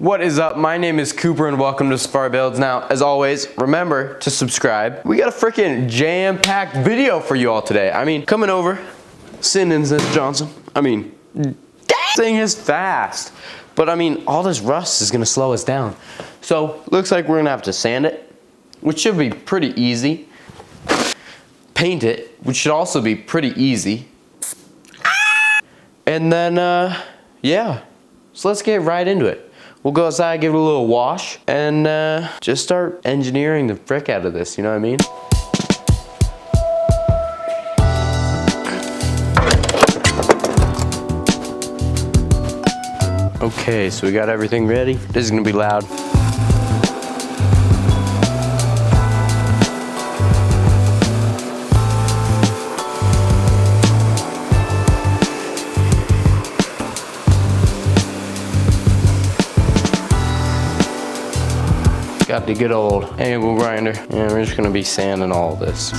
What is up? My name is Cooper and welcome to Safari Builds. Now, as always, remember to subscribe. We got a freaking jam-packed video for you all today. I mean, coming over, sitting in this Johnson. I mean, dang, this thing is fast. But I mean, all this rust is gonna slow us down. So, looks like we're gonna have to sand it, which should be pretty easy. Paint it, which should also be pretty easy. And then, yeah. So let's get right into it. We'll go outside, give it a little wash, and just start engineering the frick out of this, you know what I mean? Okay, so we got everything ready. This is gonna be loud. Got the good old angle grinder, and we're just gonna be sanding all of this.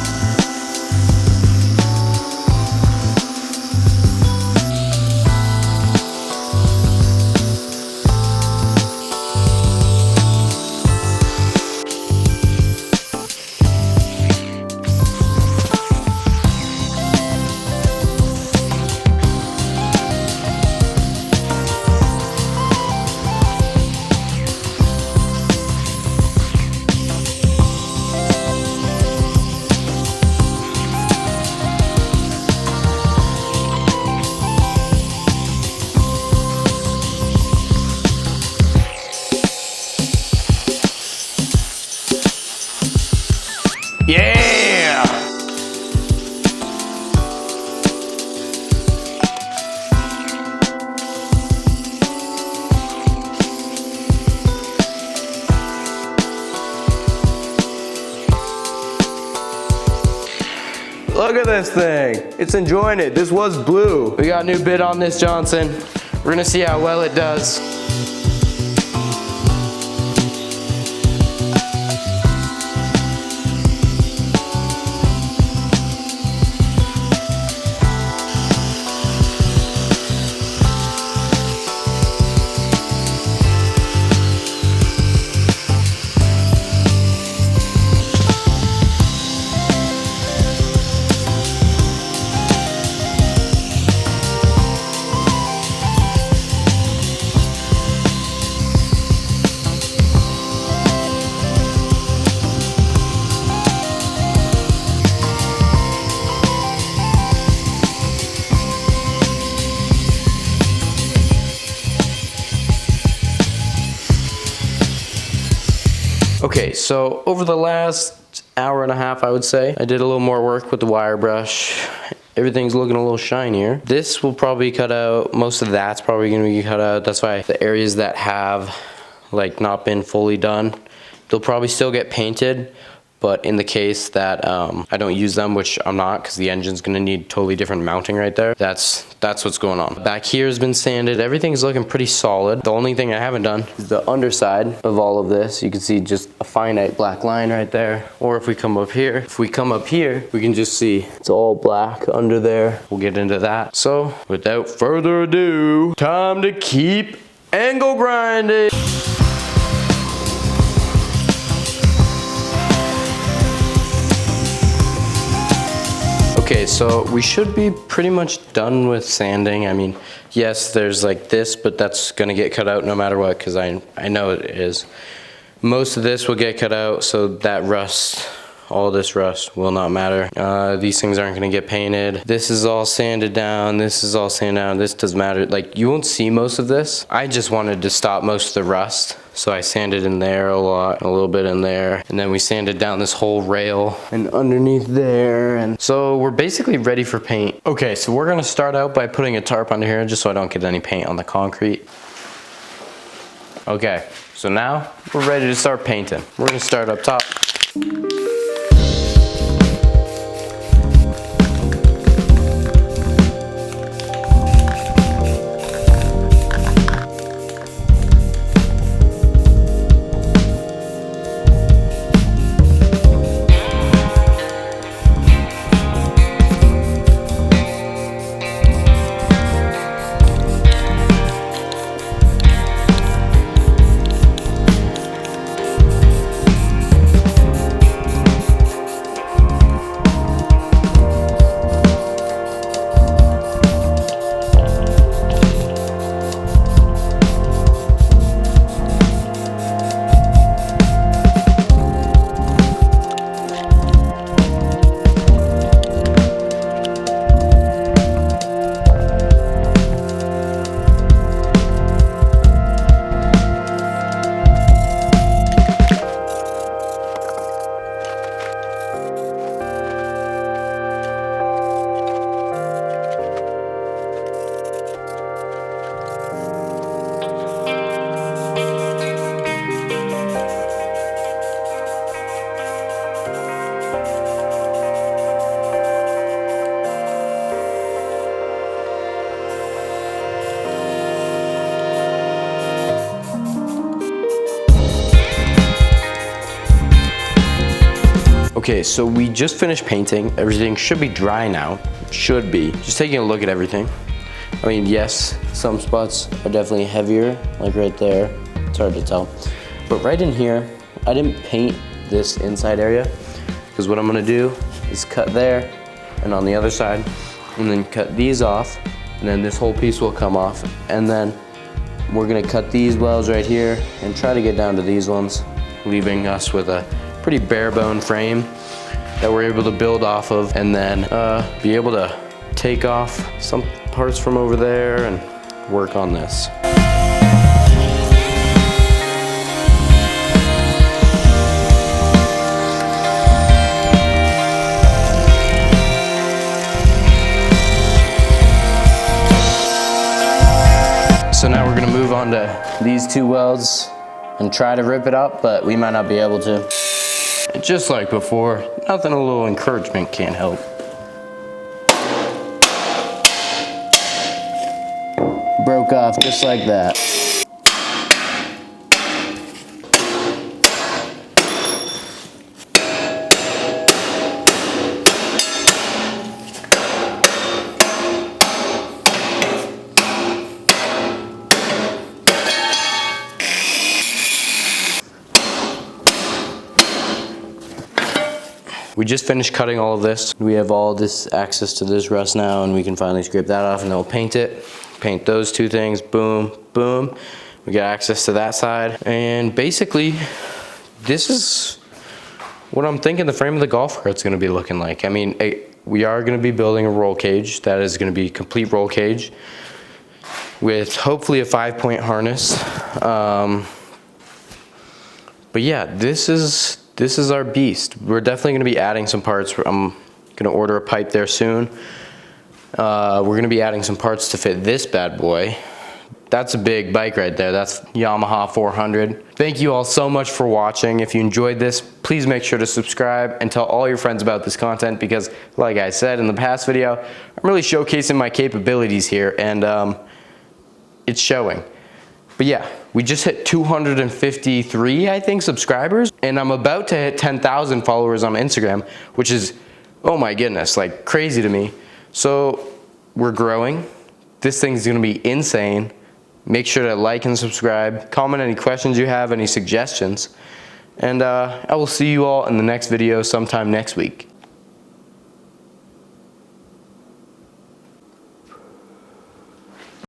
Yeah! Look at this thing. It's enjoying it. This was blue. We got a new bit on this Johnson. We're gonna see how well it does. Okay, so over the last hour and a half, I would say, I did a little more work with the wire brush. Everything's looking a little shinier. This will probably cut out, most of that's probably gonna be cut out. That's why the areas that have like not been fully done, they'll probably still get painted. But in the case that I don't use them, which I'm not, because the engine's gonna need totally different mounting right there, that's what's going on. Back here has been sanded. Everything's looking pretty solid. The only thing I haven't done is the underside of all of this. You can see just a finite black line right there. Or if we come up here, we can just see it's all black under there. We'll get into that. So without further ado, time to keep angle grinding. Okay, so we should be pretty much done with sanding. I mean, yes, there's like this, but that's gonna get cut out no matter what, because I know it is. Most of this will get cut out, so that rust, all this rust will not matter. These things aren't gonna get painted. This is all sanded down, this is all sanded down, this doesn't matter. Like, you won't see most of this. I just wanted to stop most of the rust, so I sanded in there a lot, a little bit in there, and then we sanded down this whole rail and underneath there, and so we're basically ready for paint. Okay, so we're gonna start out by putting a tarp under here just so I don't get any paint on the concrete. Okay, so now we're ready to start painting. We're gonna start up top. Okay, so we just finished painting. Everything should be dry now. Should be. Just taking a look at everything. I mean, yes, some spots are definitely heavier, like right there. It's hard to tell. But right in here, I didn't paint this inside area because what I'm gonna do is cut there and on the other side, and then cut these off, and then this whole piece will come off, and then we're gonna cut these wells right here and try to get down to these ones, leaving us with a pretty bare bone frame that we're able to build off of, and then be able to take off some parts from over there and work on this. So now we're gonna move on to these two welds and try to rip it up, but we might not be able to. And just like before, nothing a little encouragement can't help. Broke off just like that. We just finished cutting all of this. We have all this access to this rust now, and we can finally scrape that off, and then we'll paint it. Paint those two things, boom, boom. We got access to that side. And basically, this is what I'm thinking the frame of the golf cart's gonna be looking like. I mean, we are gonna be building a roll cage. That is gonna be a complete roll cage with hopefully a 5-point harness. But yeah, this is our beast. We're definitely gonna be adding some parts. I'm gonna order a pipe there soon. We're gonna be adding some parts to fit this bad boy. That's a big bike right there. That's Yamaha 400. Thank you all so much for watching. If you enjoyed this, please make sure to subscribe and tell all your friends about this content, because like I said in the past video, I'm really showcasing my capabilities here, and it's showing. But yeah, we just hit 253, I think, subscribers, and I'm about to hit 10,000 followers on Instagram, which is, oh my goodness, like crazy to me. So we're growing. This thing's gonna be insane. Make sure to like and subscribe, comment any questions you have, any suggestions, and I will see you all in the next video sometime next week.